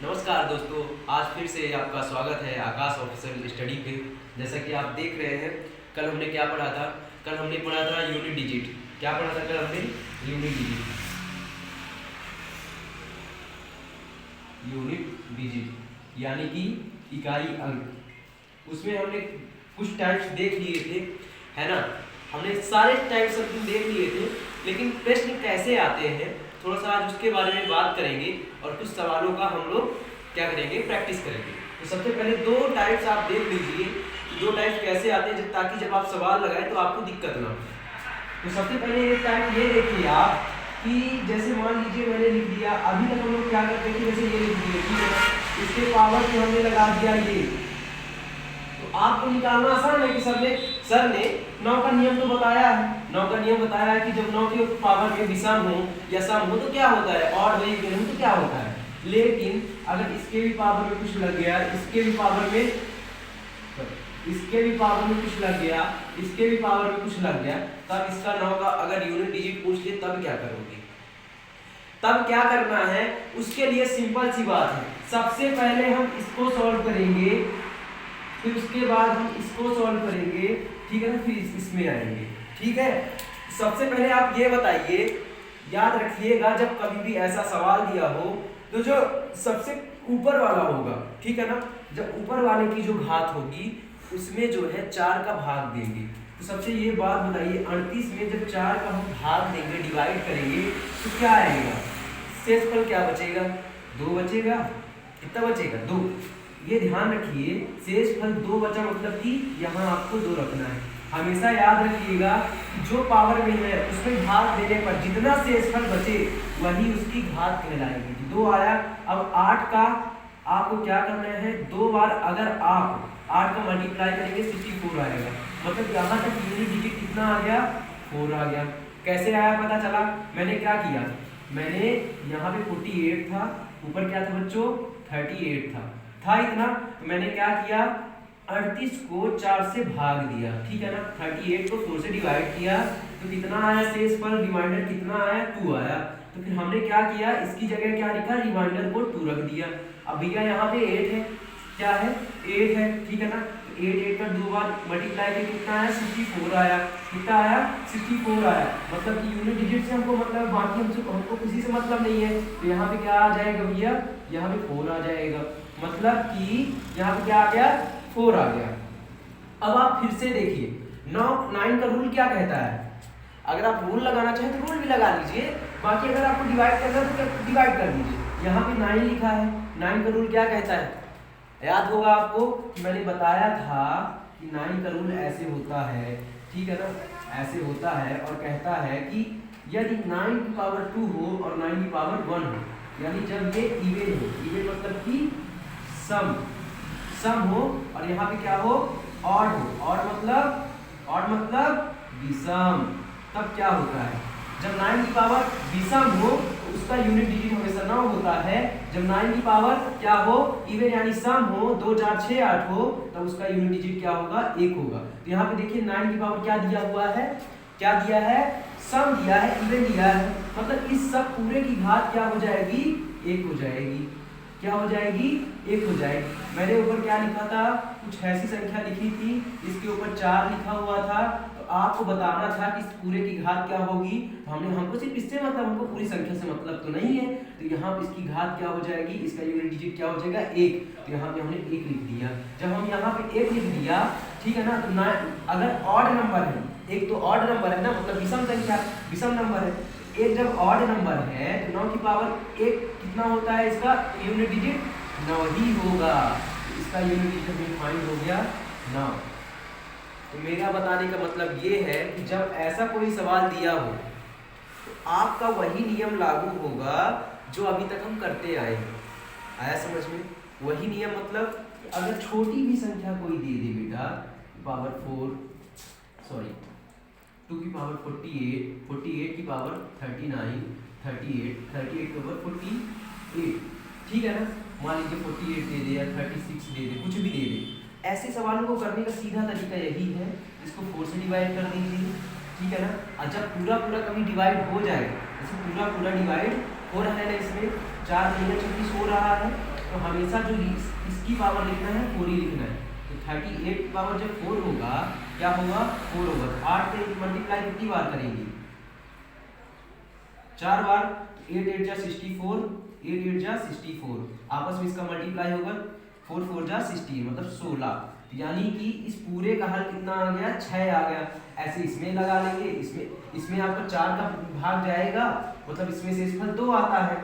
नमस्कार दोस्तों, आज फिर से आपका स्वागत है आकाश ऑफिशियल स्टडी पे। जैसा कि आप देख रहे हैं, कल हमने क्या पढ़ा था? कल हमने पढ़ा था यूनिट डिजिट। क्या पढ़ा था कल हमने? Unit digit. यूनिट डिजिट यानी कि इकाई अंक। उसमें हमने कुछ टाइप्स देख लिए थे, है ना? हमने सारे टाइप्स देख लिए थे, लेकिन प्रश्न कैसे आते हैं थोड़ा सा आज उसके बारे में बात करेंगे और कुछ सवालों का हम लोग क्या करेंगे, प्रैक्टिस करेंगे। तो सबसे पहले दो टाइप्स आप देख लीजिए कि दो टाइप्स कैसे आते हैं, ताकि जब आप सवाल लगाएं तो आपको दिक्कत ना हो। तो सबसे पहले एक टाइप ये देखिए आप कि जैसे मान लीजिए मैंने लिख दिया, अभी तक हम लोग क्या करते थे, जैसे ये लिख दिए, ठीक है, इसके पावर को हमने लगा दिया ये। तो आपको निकालना आसान है कि सर ने 9 का नियम तो बताया है। 9 का नियम बताया है कि जब 9 के पावर में विषम हो या सम हो तो क्या होता है, ऑड हो या इवन हो तो क्या होता है। लेकिन अगर इसके भी पावर में कुछ लग गया, इसके भी पावर में कुछ लग गया, इसके भी पावर में कुछ लग गया, तब इसका 9 का अगर यूनिट डिजिट पूछ ले तब क्या करोगे? तब क्या करना है, उसके लिए सिंपल सी बात है। सबसे पहले हम इसको सॉल्व करेंगे, फिर उसके बाद हम इसको सॉल्व करेंगे, ठीक है ना, फिर इसमें आएंगे, ठीक है। सबसे पहले आप ये बताइए, याद रखिएगा जब कभी भी ऐसा सवाल दिया हो तो जो सबसे ऊपर वाला होगा, ठीक है ना, जब ऊपर वाले की जो घात होगी उसमें जो है 4 का भाग देंगे। तो सबसे ये बात बताइए, 38 में जब 4 का हम भाग देंगे, डिवाइड करेंगे, तो क्या आएगा? शेषफल क्या बचेगा? 2 बचेगा। कितना बचेगा? 2। ये ध्यान रखिए, शेषफल 2 बचा, मतलब कि यहाँ आपको 2 रखना है। हमेशा याद रखिएगा कि जो पावर में है उसमें भाग देने पर जितना शेषफल बचे वही उसकी घात कहलाएगी। 2 आया। अब 8 का आपको क्या करना है, 2 बार अगर आप 8 का मल्टीप्लाई करेंगे 64 आएगा। मतलब यहाँ तक यूनिट डिजिट कितना आ गया? 4 आ गया। कैसे आया पता चला? मैंने क्या किया, मैंने यहाँ पे 48 था, ऊपर क्या था बच्चों? 38 था इतना। तो मैंने क्या किया, 38 को 4 से भाग दिया, ठीक है ना। 38 को 4 से डिवाइड किया तो कितना आया शेषफल? रिमाइंडर कितना आया? 2 आया। तो फिर हमने क्या किया, इसकी जगह क्या लिखा, रिमाइंडर को 2 रख दिया। अब भैया यहाँ पे 8 है, क्या है? 8 है, ठीक है ना। 8 का 2 बार मल्टीप्लाई करके कितना आया? 64 आया। कितना आया? 64 आया। मतलब कि यूनिट डिजिट से हमको मतलब, बाकी हमको किसी से मतलब नहीं है। तो यहाँ पे क्या आ जाएगा भैया? यहाँ पे 4 आ जाएगा। मतलब कि यहाँ पे क्या आ गया? 4 आ गया। अब आप फिर से देखिए, 9 का रूल क्या कहता है? अगर आप रूल लगाना चाहें तो रूल भी लगा लीजिए, बाकी अगर आपको डिवाइड करना है तो डिवाइड कर दीजिए। यहाँ पे 9 लिखा है, 9 का रूल क्या कहता है? याद होगा आपको कि मैंने बताया था कि 9 का रूल ऐसे होता है, ठीक है ना, ऐसे होता है और कहता है कि यदि 9 की पावर 2 हो और 9 की पावर 1 हो, यानी जब ये इवन हो, इवन मतलब कि सम हो, और यहाँ पे क्या हो? ऑड हो। ऑड मतलब विषम। तब क्या होता है, जब 9 की पावर विषम हो तो उसका यूनिट डिजिट हमेशा 9 होता है। जब 9 की पावर क्या हो? इवन यानी सम हो, 2 4 6 8 हो, तब उसका यूनिट डिजिट क्या होगा? 1 होगा। तो यहाँ पे देखिए 9 की पावर क्या दिया हुआ है? क्या दिया है? सम दिया है, इवन दिया है। मतलब इस सब पूरे की घात क्या हो जाएगी? 1 हो जाएगी। क्या हो जाएगी? 1 हो जाएगी। मैंने ऊपर क्या लिखा था? कुछ ऐसी संख्या लिखी थी, इसके ऊपर 4 लिखा हुआ था। तो आपको बताना था कि इस पूरे की घात क्या होगी। तो हमको सिर्फ इससे मतलब, हमको पूरी संख्या से मतलब तो नहीं है। तो यहाँ पे इसकी घात क्या हो जाएगी? इसका यूनिट डिजिट क्या हो जाएगा? 1। तो यहाँ पे हमने 1 लिख दिया। जब हम यहाँ पे 1 लिख दिया, ठीक है ना, तो अगर ऑड नंबर है, एक तो ऑड नंबर है ना, मतलब विषम संख्या, विषम नंबर है। एक जब ऑड नंबर है तो 9 की पावर 1 कितना होता है? इसका यूनिट डिजिट 9 ही होगा। इसका यूनिट डिजिट फाइंड हो गया 9। तो मेरा बताने का मतलब ये है कि जब ऐसा कोई सवाल दिया हो तो आपका वही नियम लागू होगा जो अभी तक हम करते आए हैं। आया समझ में? वही नियम मतलब अगर छोटी भी संख्या कोई दे दे बेटा, पावर 4, सॉरी 2 की पावर 48, 48 की पावर 39, 38 के ऊपर 48, ठीक है ना। मान लीजिए 48 दे दे या 36 दे दे, कुछ भी दे दे। ऐसे सवालों को करने का सीधा तरीका यही है, इसको 4 से डिवाइड कर दीजिए, ठीक है ना। और जब पूरा कभी डिवाइड हो जाए, जैसे पूरा डिवाइड हो रहा है ना, इसमें 4 3 36 हो रहा है, तो हमेशा जो इसकी पावर लिखना है 4 ही लिखना है। तो 38 की पावर जब 4 होगा क्या होगा 4 होगा। 8 से मल्टीप्लाई कितनी बार करेंगे 4 बार। 8 8 जा 64, 8 8 जा 64, आपस में इसका मल्टीप्लाई होगा 4 4 जा 60 मतलब 16। यानी कि इस पूरे का हल कितना आ गया 6 आ गया। ऐसे इसमें लगा लेंगे, इसमें आपका 4 का भाग जाएगा मतलब इसमें से इसमें 2 आता है।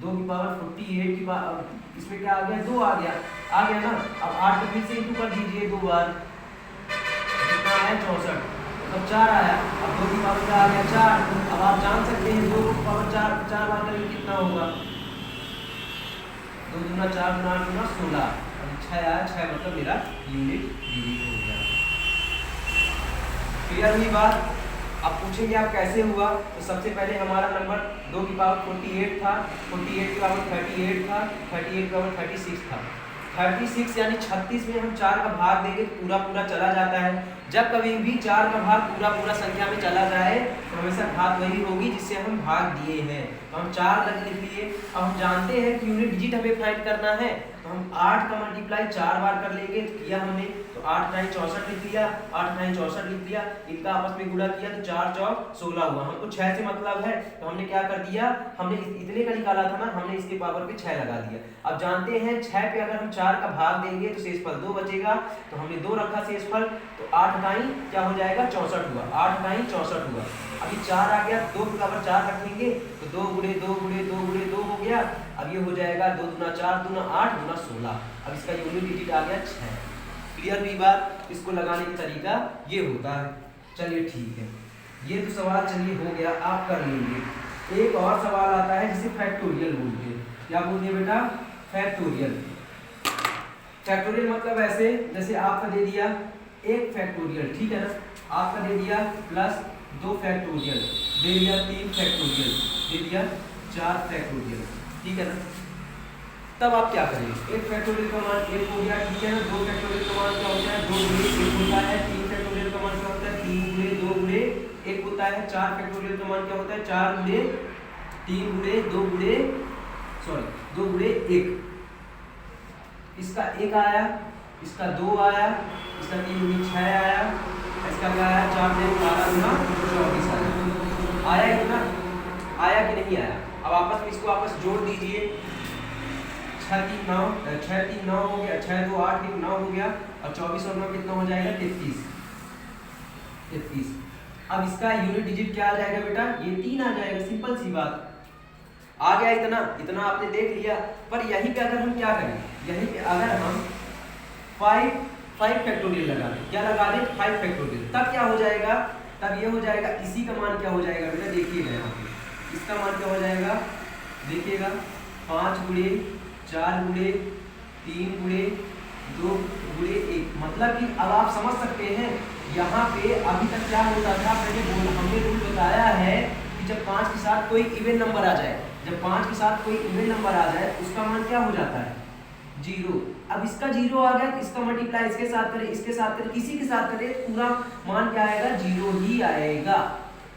2 की पावर 48 की पावर इसमें क्या आ गया 2 आ गया ना। अब 8 को फिर से इंटू कर दीजिए 2 बार, कितना आया 64 मतलब 4 आया। अब 2 की पावर क्या आ गया 4। अब आप जान सकते हैं 2 की पावर 4 बार करेंगे कितना होगा 2 दूना 4 गुना 8 गुना 16। अब 6 आया 6 मतलब मेरा यूनिट डिजिट हो गया। क्लियर हुई बात। अब पूछेंगे आप कैसे हुआ। तो सबसे पहले हमारा नंबर 2 की पावर 48 था, 48 की पावर 38 था, 38 की पावर 36 था। 36 यानी 36 में हम 4 का भाग देंगे तो पूरा पूरा चला जाता है। जब कभी भी 4 का भाग पूरा पूरा संख्या में चला जाए तो हमेशा घात वही होगी जिससे हम भाग दिए हैं। तो हम 4 लिख लिए। अब हम जानते हैं कि यूनिट डिजिट हमें फाइंड करना है तो हम 8 का मल्टीप्लाई 4 बार कर लेंगे। तो किया हमने तो 8 9 64 लिख लिया, 8 9 64 लिख लिया। इनका आपस में गुणा किया तो 4 चौक 16 हुआ। हमको 6 से मतलब है तो हमने क्या कर दिया, हमने इतने का निकाला था ना, हमने इसके पावर पे 6 लगा दिया। अब जानते हैं 6 पे अगर हम 4 का भाग देंगे तो शेषफल 2 बचेगा। तो हमने 2 रखा शेषफल तो 8 9 क्या हो जाएगा 64 हुआ। 8 9 64 हुआ। अभी 4 आ गया, 2 की पावर 4 रखेंगे तो 2 गुणे 2 गुणे 2 गुणे 2 हो गया। अब ये हो जाएगा 2 दूना 4 दूना 8 दूना 16। अब इसका यूनिट डिजिट आ गया 6। क्लियर हुई बात। इसको लगाने का तरीका ये होता है। चलिए ठीक है, ये तो सवाल चलिए हो गया, आप कर लेंगे। एक और सवाल आता है जिसे फैक्टोरियल बोलते हैं। क्या बोलते हैं बेटा फैक्टोरियल। फैक्टोरियल मतलब ऐसे जैसे आपका दे दिया 1 फैक्टोरियल, ठीक है ना, आपका दे दिया प्लस 2 फैक्टोरियल, दे दिया 3 फैक्टोरियल, दे दिया 4 फैक्टोरियल, ठीक है ना। तब आप क्या करेंगे 1 फैक्टोरियल का मान 1 हो गया, ठीक है ना। 2 फैक्टोरियल का मान क्या होता है 2 गुणे 1 होता है। 3 फैक्टोरियल का मान क्या होता है 3 गुणे 2 गुणे 1 होता है। 4 फैक्टोरियल का मान क्या होता है 4 गुणे 3 गुणे 2 गुणे 2 गुणे 1। इसका 1 आया, इसका 2 आया, इसका 3 गुणे 6 आया, इसका क्या आया 4 से 12 गुना 24 आया। आया कि ना, आया कि नहीं आया। अब आपस में इसको आपस जोड़ दीजिए। 6 3 9 हो गया, 6 2 8 1 9 हो गया और 24 और 9 कितना हो जाएगा 33। अब इसका यूनिट डिजिट क्या आ जाएगा बेटा ये 3 आ जाएगा। सिंपल सी बात आ गया। इतना आपने देख लिया। पर यहीं पे अगर हम क्या करें, यहीं पे अगर हम 5 फैक्टोरियल लगा दें, क्या लगा दें 5 फैक्टोरियल, तब क्या हो जाएगा, तब ये हो जाएगा इसी का मान क्या हो जाएगा बेटा देखिएगा यहाँ पे इसका मान क्या हो जाएगा देखिएगा 5 गुणे 4 गुणे 3 गुणे 2 गुणे 1। मतलब कि अब आप समझ सकते हैं यहाँ पे अभी तक क्या होता था, पहले हमने रूल बताया है कि जब 5 के साथ कोई इवन नंबर आ जाए, जब 5 के साथ कोई इवन नंबर आ जाए उसका मान क्या हो जाता है 0। अब इसका 0 आ गया तो इसका मल्टीप्लाई इसके साथ करें, इसके साथ करें, किसी के साथ करें, पूरा मान क्या आएगा 0 ही आएगा,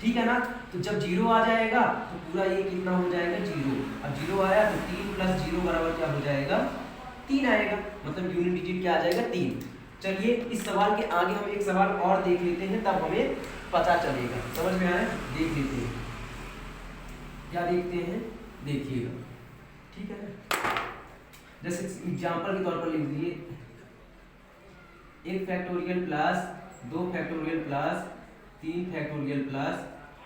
ठीक है ना। तो जब 0 आ जाएगा तो पूरा ये कितना हो जाएगा 0। अब 0 आया तो 3 + 0 बराबर क्या हो जाएगा 3 आएगा। मतलब यूनिट डिजिट क्या आ जाएगा 3। चलिए इस सवाल के आगे हम एक सवाल और देख लेते हैं, तब हमें पता चलेगा। समझ में आया, देख लेते हैं क्या देखते हैं, देखिएगा, ठीक है। जैसे एग्जाम्पल के तौर पर लिख दिए 1 factorial plus 2 factorial plus 3 factorial plus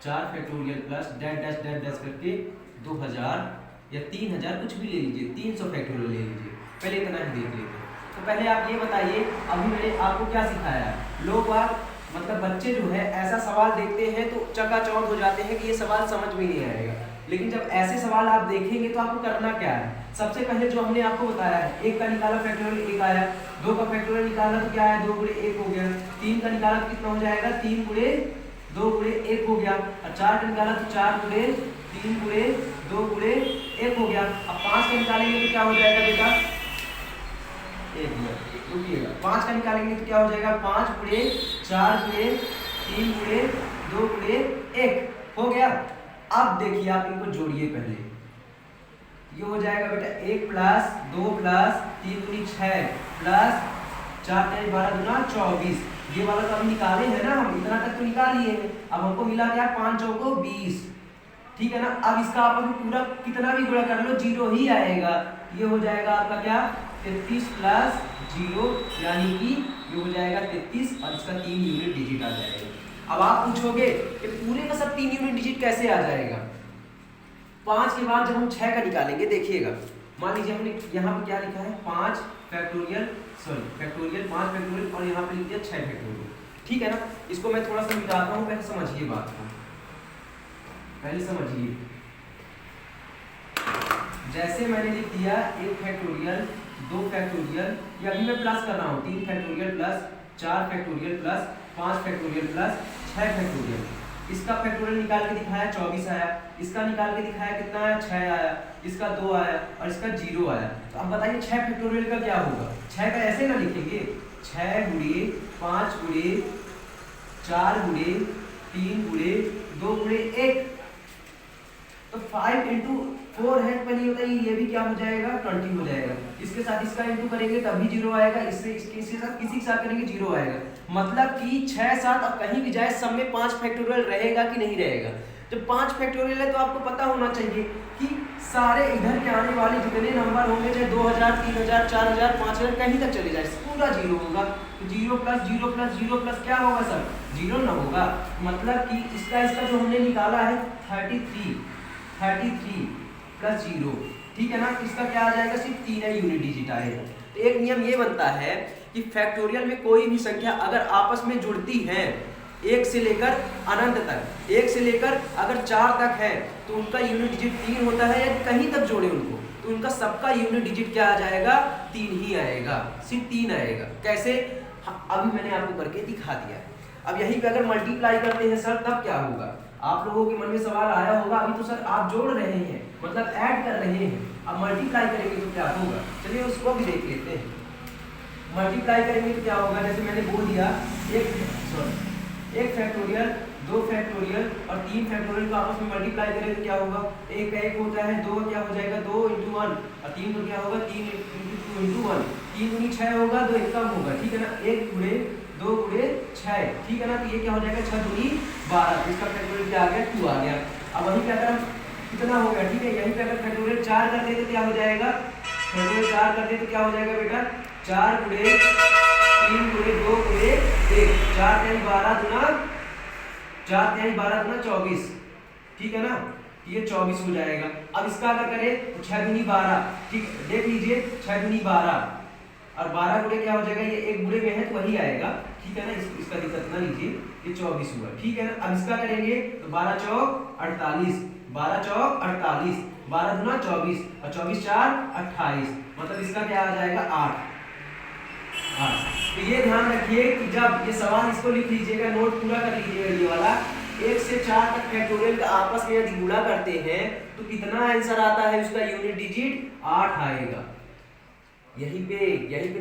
4 factorial plus dash dash dash dash करके 2000 या 3000 कुछ भी ले लीजिए, 300 फैक्टोरियल ले लीजिए। पहले इतना ही देख लेते हैं। तो पहले आप ये बताइए, अभी मैंने आपको क्या सिखाया है, लोग मतलब बच्चे जो है ऐसा सवाल देखते हैं तो चकाचौंध हो जाते हैं कि ये सवाल समझ में नहीं आएगा। लेकिन जब ऐसे सवाल आप देखेंगे तो आपको करना क्या है, सबसे पहले जो हमने आपको बताया है 1 का निकाला फैक्टोरियल 1 आया, 2 का फैक्टोरियल निकाला तो क्या आया 2 गुणे 1 हो गया, 3 का निकाला तो कितना हो जाएगा 3 गुणे 2 गुणे 1 हो गया, और 4 का निकाला तो 4 गुणे 3 गुणे 2 गुणे 1 हो गया। अब 5 का निकालेंगे तो क्या हो जाएगा बेटा 5 का निकालेंगे तो क्या हो जाएगा 5 गुणे 4 गुणे 3 गुणे 2 गुणे 1 हो गया। अब देखिए आप इनको जोड़िए, पहले ये हो जाएगा बेटा 1 प्लस 2 प्लस 3 दूनी 6 प्लस 4 3 12 दूना 24। ये वाला तो हम निकाले हैं ना, हम इतना तक तो निकाल लिए हैं। अब हमको मिला क्या, 5 चौको 20, ठीक है ना। अब इसका आपस में पूरा कितना भी गुणा कर लो 0 ही आएगा। ये हो जाएगा आपका क्या 33 प्लस 0 यानी कि ये हो जाएगा 33 और इसका 3 यूनिट डिजिट आ जाएगा। अब आप पूछोगे कि पूरे का सब 3 यूनिट डिजिट कैसे आ जाएगा। 5 के बाद जब हम 6 का निकालेंगे, देखिएगा मान लीजिए हमने यहाँ पे क्या लिखा है 5 फैक्टोरियल 5 फैक्टोरियल और यहाँ पे लिख दिया 6 फैक्टोरियल, ठीक है ना। इसको मैं थोड़ा सा मिटाता हूँ, पहले समझिए बात को, पहले समझिए। जैसे मैंने लिख दिया 1 फैक्टोरियल 2 फैक्टोरियल, ये अभी मैं प्लस कर रहा हूँ 3 factorial plus 4 factorial plus 5 factorial plus 6 factorial. इसका फैक्टोरियल निकाल के दिखाया 24 आया, इसका निकाल के दिखाया कितना आया 6 आया, इसका 2 आया और इसका 0 आया। तो अब बताइए 6 फैक्टोरियल का क्या होगा। 6 का ऐसे ना लिखेंगे, 6 गुणे 5 गुणे 4 गुणे 3 गुणे 2 गुणे 1, तो 5 इंटू 4 है, पहले बताइए ये भी क्या हो जाएगा 20 हो जाएगा। इसके साथ इसका इंटू करेंगे तब भी 0 आएगा, इससे इसके साथ किसी के साथ करेंगे 0 आएगा। मतलब कि 6 7 अब कहीं भी जाए सब में 5 फैक्टोरियल रहेगा कि नहीं रहेगा। जब 5 फैक्टोरियल है तो आपको पता होना चाहिए कि सारे इधर के आने वाले जितने नंबर होंगे, चाहे 2000 3000 4000 5000 कहीं तक चले जाए, पूरा 0 होगा। तो 0 प्लस 0 प्लस 0 प्लस क्या होगा सर 0 ना होगा। मतलब कि इसका जो हमने निकाला है 33 प्लस 0, ठीक है ना। इसका क्या आ जाएगा, सिर्फ 3 यूनिट डिजिट आएगा। तो एक नियम ये बनता है कि फैक्टोरियल में कोई भी संख्या अगर आपस में जुड़ती है 1 से लेकर अनंत तक, 1 से लेकर अगर 4 तक है तो उनका यूनिट डिजिट 3 होता है, या कहीं तक जोड़े उनको तो उनका सबका यूनिट डिजिट क्या आ जाएगा 3 ही आएगा, सिर्फ 3 आएगा। कैसे, अभी मैंने आपको करके दिखा दिया। अब यहीं पे अगर मल्टीप्लाई करते हैं सर तब क्या होगा, आप लोगों के मन में सवाल आया होगा। अभी तो सर आप जोड़ रहे हैं मतलब ऐड कर रहे हैं, अब मल्टीप्लाई करेंगे तो क्या होगा, चलिए उसको भी देख लेते हैं। मल्टीप्लाई करेंगे तो क्या होगा, जैसे मैंने बोल दिया 1 फैक्टोरियल 2 फैक्टोरियल और 3 फैक्टोरियल को आपस में मल्टीप्लाई करें तो क्या होगा, 1 का 1 होता है, 2 क्या हो जाएगा 2 × 1 और 3 को क्या होगा 3 × 2 × 1, 3 दूनी 6 होगा, 2 1 कम होगा, ठीक है ना। 1 गुणे 2 गुणे 6, ठीक है ना। तो ये क्या हो जाएगा 6 दूनी 12, इसका फैक्टोरियल क्या आ गया 2 आ गया। अब वहीं पे अगर हम कितना हो गया, ठीक है, यहीं पे अगर फैक्टोरियल 4 कर दे तो क्या हो जाएगा, फैक्टोरियल 4 कर दे तो क्या हो जाएगा बेटा 4 गुणे 3 गुणे 2 गुणे 1, 4 3 12 दूना 24, ठीक है ना। ये 24 हो जाएगा। अब इसका अगर करें तो 6 दूनी 12, ठीक, देख लीजिए 6 दूनी 12 और 12 गुणे क्या हो जाएगा, ये 1 गुणे में है तो वही आएगा, ठीक है ना। इसका दिक्कत ना लीजिए, ये 24 हुआ, ठीक है ना। अब इसका करेंगे तो 12 चौक 48, 12 चौक 48, 12 दूना 24 और 24 4 28, मतलब इसका क्या आ जाएगा 8। तो ये ध्यान रखिए कि जब ये सवाल इसको लिख लीजिएगा, नोट पूरा कर लीजिएगा ये वाला। 1 से 4 तक फैक्टोरियल का आपस में यदि गुणा करते हैं तो कितना आंसर आता है, उसका यूनिट डिजिट 8 आएगा। यहीं पे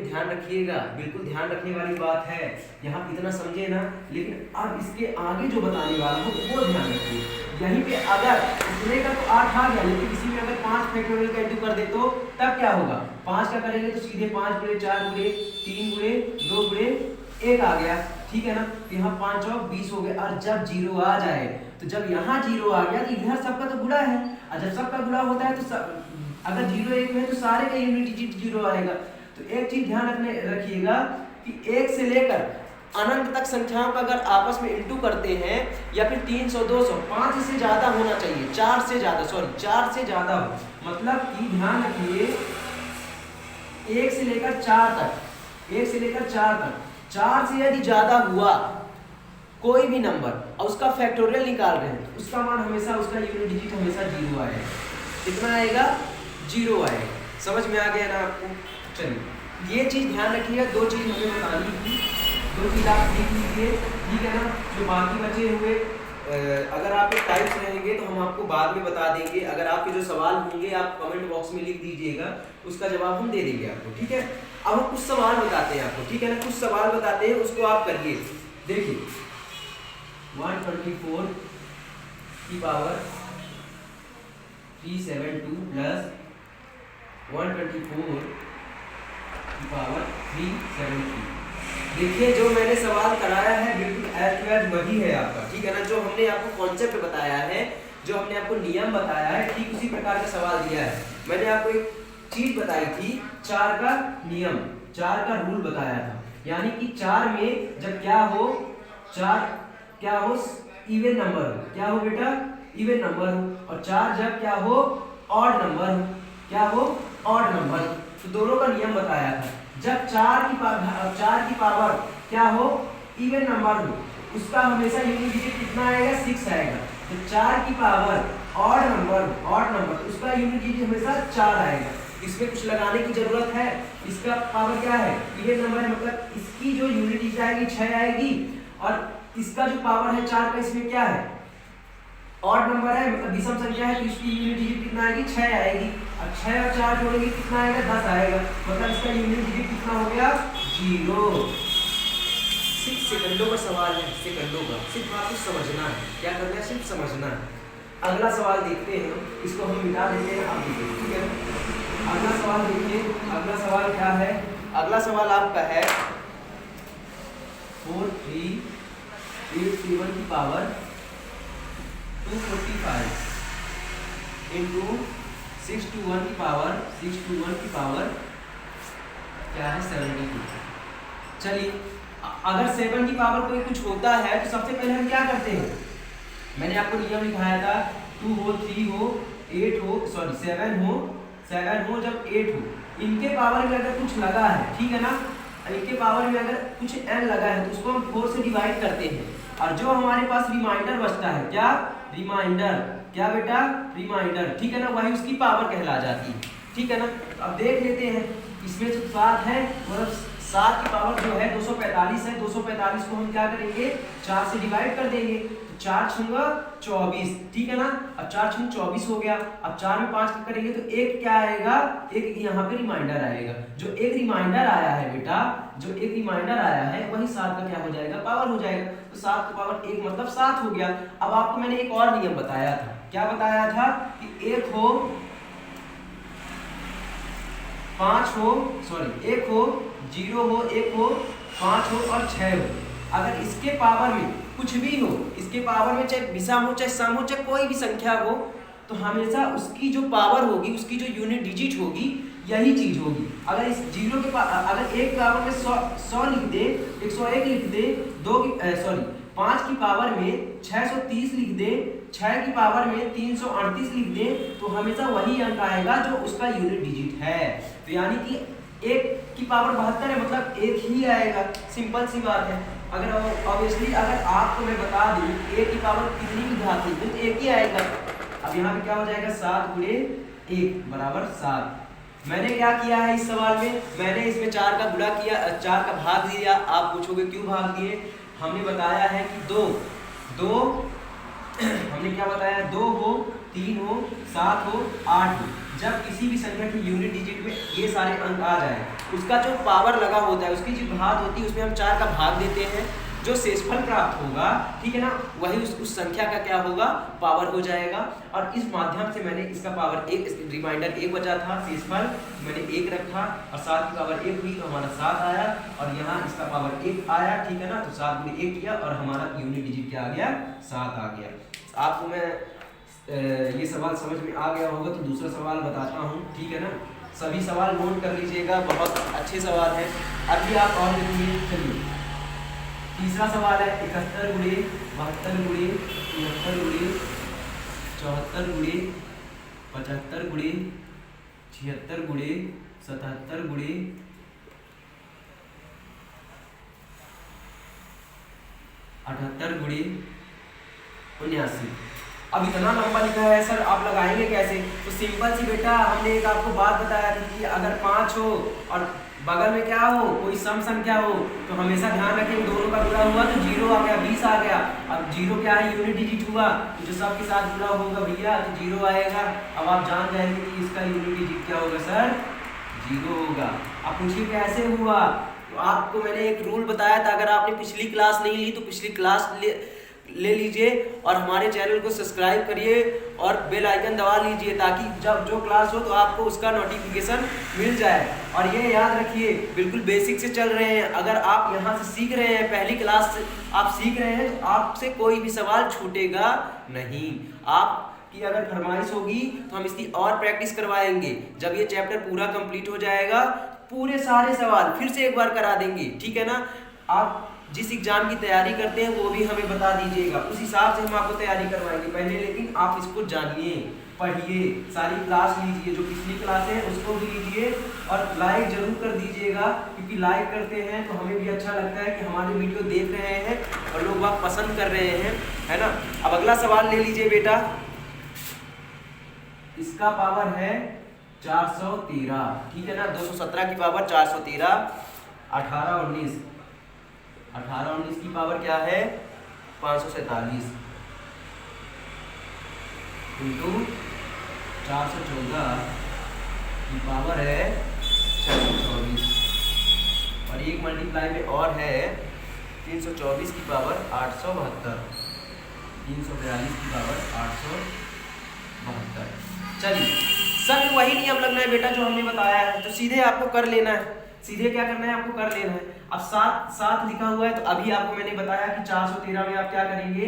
ध्यान रखिएगा, बिल्कुल ध्यान रखने वाली बात है। यहाँ इतना समझे ना, लेकिन अब इसके आगे जो बताने वाला हूँ वो ध्यान रखिए। यहीं पे अगर इतने का तो 8 आ गया, लेकिन इसी में अगर 5 फैक्टोरियल का इंटू कर दे तो तब क्या होगा, 5 का करेंगे तो सीधे 5 गुणे 4 गुणे 3 गुणे 2 गुणे 1 आ गया, ठीक है ना। तो यहाँ 5 और 20 हो गए। और जब 0 आ जाए तो जब यहाँ 0 आ गया तो इधर सबका तो गुणा है, और जब सबका गुणा होता है तो अगर 0 1 में तो सारे का यूनिट डिजिट 0 आएगा। तो एक चीज ध्यान रखिएगा कि 1 से लेकर अनंत तक संख्याओं का अगर आपस में इंटू करते हैं या फिर 300 200 5 से ज्यादा होना चाहिए, 4 से ज्यादा हो, मतलब कि ध्यान रखिए 1 से लेकर 4 तक, 4 से यदि ज्यादा हुआ कोई भी नंबर और उसका फैक्टोरियल निकाल रहे हैं तो उसका मान हमेशा, उसका यूनिट डिजिट हमेशा 0 आएगा। कितना आएगा 0 आएगा। समझ में आ गया ना आपको। चलिए ये चीज ध्यान रखिएगा, 2 चीज हमें बतानी थी, 2 चीज आप लिख लीजिए, ठीक है ना। जो बाकी बचे हुए अगर आपके टाइप्स रहेंगे तो हम आपको बाद में बता देंगे। अगर आपके जो सवाल होंगे आप कमेंट बॉक्स में लिख दीजिएगा, उसका जवाब हम दे देंगे आपको, ठीक है। अब हम कुछ सवाल बताते हैं आपको, ठीक है ना, कुछ सवाल बताते हैं, उसको आप करिए। देखिए 124 की पावर 372 प्लस 124 की पावर 373। देखिए जो मैंने सवाल कराया है बिल्कुल एज टू एज वही है आपका, ठीक है ना। जो हमने आपको कॉन्सेप्ट बताया है, जो हमने आपको नियम बताया है, ठीक उसी प्रकार का सवाल दिया है। मैंने आपको एक चीज बताई थी, 4 का नियम, 4 का रूल बताया था। यानी कि 4 में जब क्या हो, 4 क्या हो, इवन नंबर हो, क्या हो बेटा, इवन नंबर हो। और 4 जब क्या हो, ऑड नंबर हो, क्या हो, ऑड नंबर। तो दोनों का नियम बताया था। जब 4 की पावर क्या हो, इवन नंबर हो, उसका हमेशा यूनिट डिजिट कितना आएगा, 6 आएगा। तो 4 की पावर ऑड नंबर, उसका यूनिट डिजिट हमेशा 4 आएगा। इसमें कुछ लगाने की जरूरत है। इसका पावर क्या है, इवन नंबर है, मतलब इसकी जो यूनिट डिजिट आएगी 6 आएगी, और इसका जो पावर है 4 का, इसमें क्या है, ऑड नंबर है, मतलब विषम संख्या है, तो इसकी यूनिट डिजिट कितना आएगी, 6 आएगी। अब 6 और 4 जोड़ेंगे कितना आएगा, 10 आएगा। मतलब इसका यूनिट डिजिट कितना हो गया, 0। सिर्फ सेकंडों का सवाल है, सेकंडों का, सिर्फ आपको समझना है। क्या करना है, सिर्फ समझना है। अगला सवाल देखते हैं, इसको हम मिटा देते हैं, आप देखिए, ठीक है। अगला सवाल देखिए, अगला सवाल क्या है, अगला सवाल आपका है 4387 की पावर 245 इंटू 621 की पावर क्या है, 72। चलिए, अगर 7 की पावर कोई कुछ होता है तो सबसे पहले हम क्या करते हैं, मैंने आपको नियम लिखाया था, 2 हो, 3 हो, 8 हो, सॉरी 7 हो, जब 8 हो, इनके पावर में अगर कुछ लगा है, ठीक है ना, इनके पावर में अगर कुछ n लगा है तो उसको हम 4 से डिवाइड करते हैं। और जो हमारे पास रिमाइंडर बचता है, क्या रिमाइंडर, क्या बेटा, रिमाइंडर, ठीक है ना, वही उसकी पावर कहला जाती है, ठीक है ना। तो अब देख लेते हैं, इसमें जो 7 है, मतलब 7 की पावर जो है 245 है, 245 को हम क्या करेंगे, 4 से डिवाइड कर देंगे। तो 4 छंगा 24, ठीक है ना। अब 4 छंग 24 हो गया। अब 4 में 5 करेंगे तो एक क्या आएगा, एक यहाँ पे रिमाइंडर आएगा। जो एक रिमाइंडर आया है बेटा, जो एक रिमाइंडर आया है, वही 7 का क्या हो जाएगा, पावर हो जाएगा। तो 7 का पावर 1 मतलब 7 हो गया। अब आपको मैंने एक और नियम बताया था, क्या बताया था, कि 1 हो, 5 हो, सॉरी 1 हो, 0 हो, 1 हो, 5 हो और 6 हो। अगर इसके पावर में कुछ भी हो, इसके पावर में चाहे विषम हो, चाहे सम हो, चाहे कोई भी संख्या हो, तो हमेशा उसकी जो पावर होगी, उसकी जो यूनिट डिजिट होगी, यही चीज होगी। अगर इस 0 के अगर 1 पावर में 100 लिख दे, 101 लिख दे, 5 की पावर में 630 लिख दे, 6 की पावर में 338 लिख दे, तो हमेशा वही अंक आएगा जो उसका यूनिट डिजिट है। तो यानी कि 1 की पावर 72 है, मतलब 1 ही आएगा, सिंपल सी बात है। अगर ऑब्वियसली अगर आपको मैं बता दूं 1 की पावर कितनी भी घात है, तो 1 ही आएगा। अब यहाँ पे क्या हो जाएगा, 7 गुणे 1 बराबर 7। मैंने क्या किया है इस सवाल में, मैंने इसमें 4 का गुणा किया, 4 का भाग दिया। आप पूछोगे क्यों भाग दिए, हमने बताया है कि 2 हमने क्या बताया, 2 हो, 3 हो, 7 हो, 8 हो, जब किसी भी संख्या की यूनिट डिजिट में ये सारे अंक आ जाए, उसका जो पावर लगा होता है, उसकी जो घात होती है, उसमें हम 4 का भाग देते हैं। जो शेषफल प्राप्त होगा, ठीक है ना, वही उस संख्या का क्या होगा, पावर हो जाएगा। और इस माध्यम से मैंने इसका पावर 1, रिमाइंडर 1 बचा था, शेषफल मैंने 1 रखा और 7 की पावर 1 हुई तो हमारा 7 आया, और यहाँ इसका पावर 1 आया, ठीक है ना। तो 7 गुणे 1 किया और हमारा यूनिट डिजिट क्या आ गया, 7 आ गया। आपको मैं ये सवाल समझ में आ गया होगा, तो दूसरा सवाल बताता हूँ, ठीक है ना। सभी सवाल नोट कर लीजिएगा, बहुत अच्छे सवाल हैं। अभी आप और देखिए, चलिए तीसरा सवाल है 71 गुणे 72 गुणे 73 गुणे 74 गुणे 75 गुणे 76 गुणे 77 गुणे 78 गुणे 79। अब इतना लंबा लिखा है सर, आप लगाएंगे कैसे? तो सिंपल सी बेटा, हमने एक आपको बात बताया थी कि अगर 5 हो और बगल में क्या हो, कोई सम संख्या हो, तो हमेशा ध्यान रखें दोनों का गुणा हुआ तो 0 आ गया, 20 आ गया। अब 0 क्या है, यूनिट डिजिट हुआ, तो जो सब के साथ गुणा होगा भैया तो 0 आएगा। अब आप जान जाएंगे कि इसका यूनिट डिजिट क्या होगा सर, 0 होगा। अब पूछिए कैसे हुआ, तो आपको मैंने एक रूल बताया था, अगर आपने पिछली क्लास नहीं ली तो पिछली क्लास ले लीजिए और हमारे चैनल को सब्सक्राइब करिए और बेल आइकन दबा लीजिए, ताकि जब जो क्लास हो तो आपको उसका नोटिफिकेशन मिल जाए। और ये याद रखिए, बिल्कुल बेसिक से चल रहे हैं। अगर आप यहाँ से सीख रहे हैं, पहली क्लास से आप सीख रहे हैं, तो आपसे कोई भी सवाल छूटेगा नहीं। आपकी अगर फरमाइश होगी तो हम इसकी और प्रैक्टिस करवाएंगे। जब ये चैप्टर पूरा कंप्लीट हो जाएगा, पूरे सारे सवाल फिर से एक बार करा देंगे, ठीक है ना। आप जिस एग्जाम की तैयारी करते हैं वो भी हमें बता दीजिएगा, उस हिसाब से हम आपको तैयारी करवाएंगे। पहले लेकिन आप इसको जानिए, पढ़िए, सारी क्लास लीजिए, जो पिछली क्लास है उसको भी लीजिए और लाइक जरूर कर दीजिएगा, क्योंकि लाइक करते हैं तो हमें भी अच्छा लगता है कि हमारे वीडियो देख रहे हैं और लोग बात पसंद कर रहे हैं, है ना। अब अगला सवाल ले लीजिए बेटा, इसका पावर है 413, ठीक है ना। 217 की पावर 413, 18 19 की पावर क्या है 547 इंटू 414 की पावर है 624, और एक मल्टीप्लाई में और है 324 की पावर 872, 342 की पावर 872। चलिए, सब वही नियम लगना है बेटा जो हमने बताया है, तो सीधे आपको कर लेना है। सीधे क्या करना है, आपको कर लेना है। अब 7 लिखा हुआ है, तो अभी आपको मैंने बताया कि 413 में आप क्या करेंगे,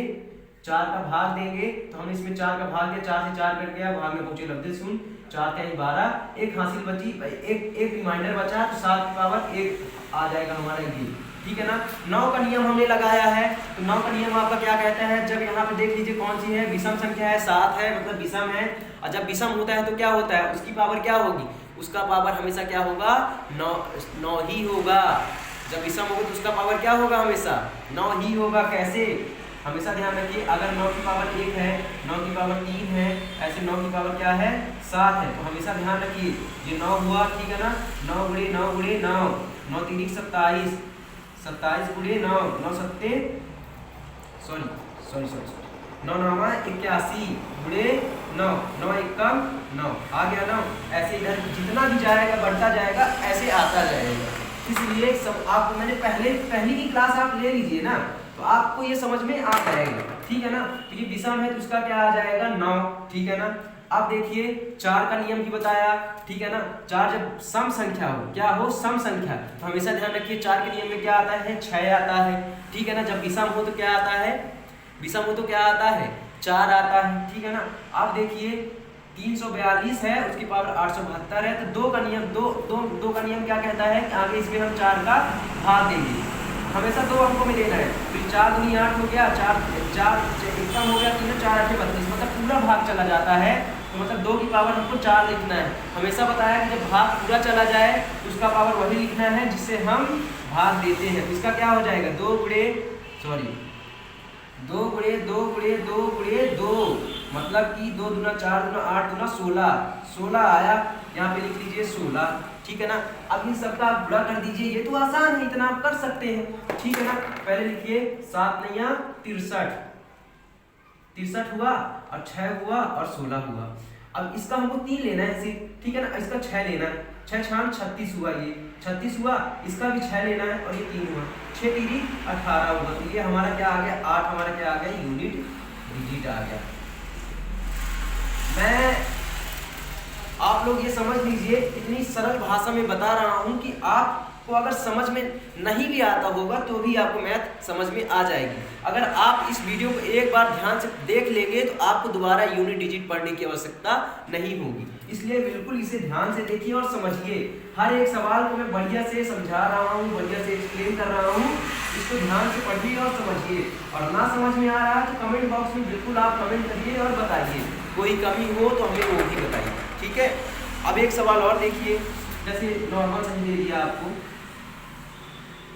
4 का भाग देंगे। तो हमने इसमें 4 का भाग दिया, 4 से 4 कट गया, भाग में पहुंचे 90, 4 का 12, एक हासिल बची, एक रिमाइंडर बचा, तो 7 की पावर 1 आ जाएगा हमारा ये, ठीक है ना। 9 का नियम हमने लगाया है, तो 9 का नियम आपका क्या कहता है, जब यहाँ पे देख लीजिए कौन सी है, विषम संख्या है, 7 है, मतलब विषम है। और जब विषम होता है तो क्या होता है, उसकी पावर क्या होगी, उसका पावर हमेशा क्या होगा, 9 ही होगा। जब विषम होगा तो उसका पावर क्या होगा, हमेशा 9 ही होगा। कैसे, हमेशा ध्यान रखिए, अगर 9 की पावर 1 है, 9 की पावर 3 है, ऐसे 9 की पावर क्या है 7 है, तो हमेशा ध्यान रखिए ये 9 हुआ, ठीक है ना। 9 गुणे 9 गुणे 9, 9 3 27, 27 गुणे 9, 9 सत्ते सॉरी 9 9 81 गुणे 9, 9 1 कम 9, आ गया 9। ऐसे इधर जितना भी जाएगा बढ़ता जाएगा, ऐसे आता जाएगा। इसलिए सब आपको मैंने पहली की क्लास आप ले लीजिए ना, तो आपको ये समझ में आ जाएगा, ठीक है ना। तो ये विषम है तो उसका क्या आ जाएगा 9, ठीक है ना। अब देखिए 4 का नियम भी बताया, ठीक है ना। 4 जब सम संख्या हो, क्या हो, सम संख्या, तो हमेशा ध्यान रखिए 4 के नियम में क्या आता है, 6 आता है, ठीक है ना। जब विषम हो तो क्या आता है, विषम हो तो क्या आता है 4 आता है, ठीक है ना। अब देखिए 342 है, उसकी पावर 872 है, तो 2 का नियम दो का नियम क्या कहता है कि आगे इसमें हम 4 का भाग देंगे, हमेशा 2 अंकों में लेना है। फिर 4 दूनी 8 हो गया, 4 कम हो गया, 3 4 8 32, मतलब पूरा भाग चला जाता है, तो मतलब 2 की पावर हमको 4 लिखना है। हमेशा बताया कि जब भाग पूरा चला जाए तो उसका पावर वही लिखना है जिससे हम भाग देते हैं। तो इसका क्या हो जाएगा 2 गुणे 2 गुणे 2 गुणे 2 गुणे 2, मतलब कि 2 दूना 4 दूना 8 दूना 16 आया, यहाँ पे लिख लीजिए 16, ठीक है ना। अब इन सबका आप गुणा कर दीजिए, ये तो आसान है, इतना आप कर सकते हैं, ठीक है ना। पहले लिखिए 7 नैया 63 हुआ, और 6 हुआ, और 16 हुआ। अब इसका हमको 3 लेना है सिर्फ, ठीक है ना। इसका 6 लेना है, 6 6 36 हुआ, ये 36 हुआ, इसका भी 6 लेना है, और ये 3 हुआ, 6 3 18 हुआ। तो ये हमारा क्या आ गया 8, हमारा क्या आ गया यूनिट डिजिट आ गया। मैं आप लोग ये समझ लीजिए, इतनी सरल भाषा में बता रहा हूँ कि आपको अगर समझ में नहीं भी आता होगा तो भी आपको मैथ समझ में आ जाएगी। अगर आप इस वीडियो को एक बार ध्यान से देख लेंगे तो आपको दोबारा यूनिट डिजिट पढ़ने की आवश्यकता नहीं होगी। इसलिए बिल्कुल इसे ध्यान से देखिए और समझिए। हर एक सवाल को मैं बढ़िया से समझा रहा हूँ, बढ़िया से एक्सप्लेन कर रहा हूँ, इसको ध्यान से पढ़िए और समझिए। और ना समझ में आ रहा है तो कमेंट बॉक्स में बिल्कुल आप कमेंट करिए और बताइए, कोई कमी हो तो हमें वो भी बताइए, ठीक है। अब एक सवाल और देखिए, जैसे नॉर्मल समझ लिया आपको,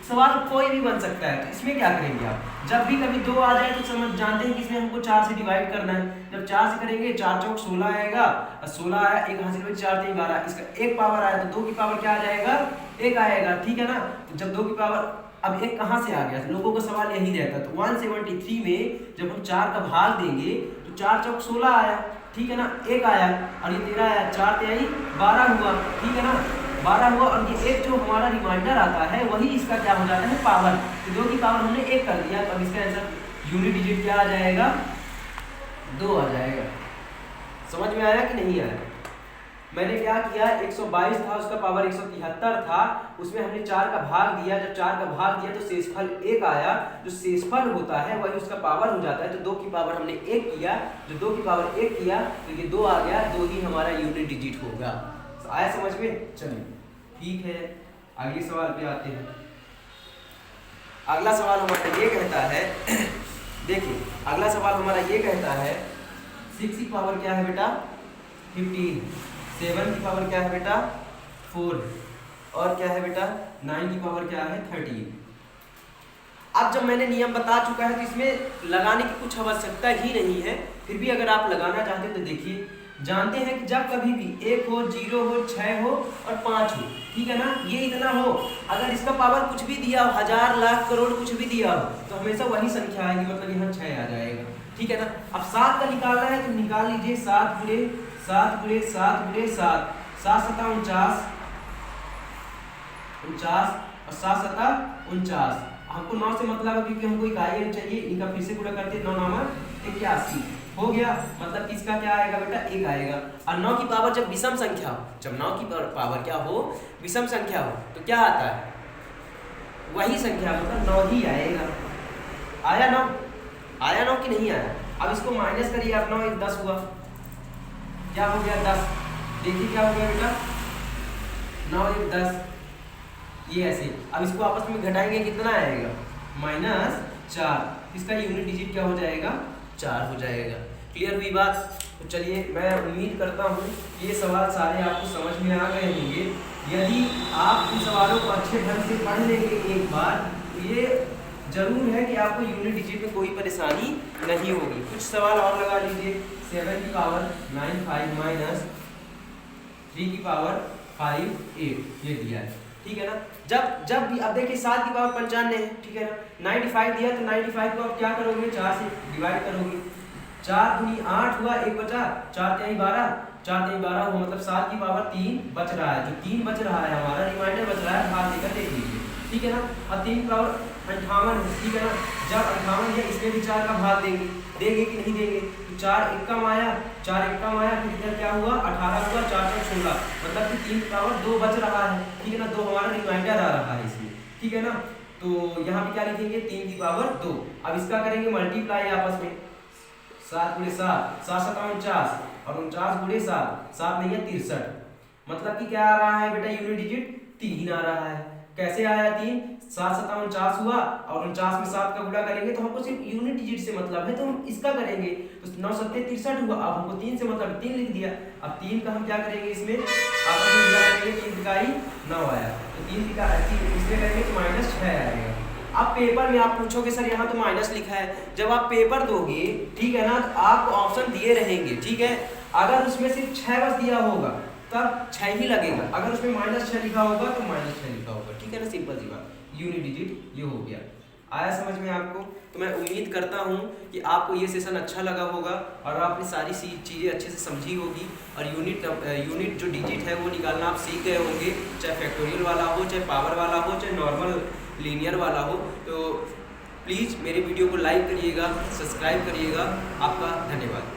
सवाल कोई भी बन सकता है, तो इसमें क्या करेंगे आप, जब भी कभी 2 आ जाए तो समझ जानते हैं कि इसमें हमको 4 से डिवाइड करना है। जब 4 से करेंगे 4 चौक 16 आएगा, 16 आया, एक हासिल में 4 3 12, इसका 1 पावर आया तो 2 की पावर क्या आ जाएगा 1 आएगा, ठीक है ना। तो जब 2 की पावर, अब 1 कहाँ से आ गया, लोगों का सवाल यही रहता है। तो 173 में जब हम 4 का भाग देंगे तो 4 चौक 16 आया, ठीक है ना, 1 आया, और ये 13 आया, 4 3 12 हुआ, ठीक है ना, 12 हुआ। और ये 1 जो हमारा रिमाइंडर आता है वही इसका क्या हो जाता है पावर, तो 2 की पावर हमने 1 कर दिया, तो अब इसका आंसर यूनिट डिजिट क्या आ जाएगा, 2 आ जाएगा। समझ में आया कि नहीं आया? मैंने क्या किया, 122 था, उसका पावर 173 था, उसमें हमने 4 का भाग दिया। जब 4 का भाग दिया तो शेषफल 1 आया। जो शेषफल होता है वही उसका पावर हो जाता है। तो 2 की पावर हमने 1 किया, जो 2 की पावर 1 किया तो ये 2 आ गया, 2 ही हमारा यूनिट डिजिट होगा। तो आया समझ में? चलिए ठीक है, अगले सवाल पे आते हैं। अगला सवाल हमारा ये कहता है देखिए अगला सवाल हमारा ये कहता है 6 की पावर क्या है बेटा, 15, 7 की पावर क्या है बेटा, 4, और क्या है बेटा 9 की पावर क्या है, 13। अब जब मैंने नियम बता चुका है तो इसमें लगाने की कुछ आवश्यकता ही नहीं है। फिर भी अगर आप लगाना चाहते हैं तो देखिए, जानते हैं कि जब कभी भी 1 हो, 0 हो, 6 हो और 5 हो, ठीक है ना, ये इतना हो, अगर इसका पावर कुछ भी दिया हो, 1000 लाख करोड़ कुछ भी दिया हो, तो हमेशा वही संख्या आएगी, मतलब यहाँ 6 आ जाएगा, ठीक है ना। अब 7 का निकालना है तो निकाल लीजिए, 7 गुणे 7 गुणे 7 गुणे 7, 7 सता 49, 49 और 7 सता 49। हमको 9 से मतलब है क्योंकि हमको इकाई चाहिए, इनका फिर से गुणा करते 9 9 81 हो गया, मतलब किसका क्या आएगा बेटा, 1 आएगा। और 9 की पावर जब विषम संख्या हो, जब 9 की पावर क्या हो, विषम संख्या हो, तो क्या आता है, वही संख्या, मतलब 9 ही आएगा। आया 9? आया 9 कि नहीं आया? अब इसको माइनस करिए आप, 9 1 10 हुआ, क्या हो गया 10। देखिए क्या हो गया बेटा, 9 1 10, ये ऐसे। अब इसको आपस में घटाएंगे, कितना आएगा, -4। इसका यूनिट डिजिट क्या हो जाएगा, 4 हो जाएगा। क्लियर हुई बात? तो चलिए मैं उम्मीद करता हूँ ये सवाल सारे आपको समझ में आ गए होंगे। यदि आप इन सवालों को अच्छे ढंग से पढ़ लेंगे एक बार, तो ये जरूर है कि आपको यूनिट डिजिट में कोई परेशानी नहीं होगी। कुछ सवाल और लगा लीजिए, 7 की पावर 9 5 माइनस 3 की पावर 5 8, ये दिया है, ठीक है ना। जब भी अब देखिए 7 की पावर 95 है, ठीक है ना, 95 दिया तो 95 को आप क्या करोगे, 4 से डिवाइड करोगे, 4 दूनी 8 हुआ, 1 बचा, 4 3 12, 4 3 12 हुआ, मतलब 7 की पावर 3 बच रहा है। जो 3 बच रहा है हमारा रिमाइंडर बच रहा है, भाग देकर देख लीजिए, ठीक है ना। अब 3 की पावर 58 है, ठीक है ना। जब 58 है इसमें भी 4 का भाग देंगे कि नहीं देंगे, तो 4 1 कम आया, 4 1 कम आया, फिर इधर क्या हुआ, 18 हुआ, 4 4 16, मतलब कि 3 की पावर 2 बच रहा है, ठीक है ना। 2 हमारा रिमाइंडर आ रहा है इसमें, ठीक है ना। तो यहाँ पे क्या लिखेंगे, 3 की पावर 2। अब इसका करेंगे मल्टीप्लाई आपस में, 7 गुणे 7, 7 7 49, और 49 गुणे 7, 7 नहीं है 63, मतलब कि क्या आ रहा है बेटा, यूनिट डिजिट 3 आ रहा है। कैसे आया 3, 7 7 49 हुआ, और 49 में 7 का गुणा करेंगे तो हमको सिर्फ यूनिट डिजिट से मतलब है, तो हम इसका करेंगे, तो 9 7 63 हुआ। अब हमको 3 से मतलब 3 लिख दिया। अब 3 का हम क्या करेंगे, इसमें आपस में गुणा करेंगे, 3 इकाई 9 आया, तो 3 इकाई इसमें करेंगे तो -6 आएगा। अब पेपर में आप पूछोगे सर यहाँ तो माइनस लिखा है, जब आप पेपर दोगे, ठीक है ना, तो आपको ऑप्शन दिए रहेंगे, ठीक है। अगर उसमें सिर्फ 6 बस दिया होगा तब 6 ही लगेगा, अगर उसमें -6 लिखा होगा तो -6 लिखा होगा, ठीक है ना, सिंपल सी बात। यूनिट डिजिट ये हो गया। आया समझ में आपको? तो मैं उम्मीद करता हूँ कि आपको ये सेशन अच्छा लगा होगा और आपने सारी चीज़ें अच्छे से समझी होगी, और यूनिट जो डिजिट है वो निकालना आप सीख गए होंगे, चाहे फैक्टोरियल वाला हो, चाहे पावर वाला हो, चाहे नॉर्मल लीनियर वाला हो। तो प्लीज़ मेरे वीडियो को लाइक करिएगा, सब्सक्राइब करिएगा। आपका धन्यवाद।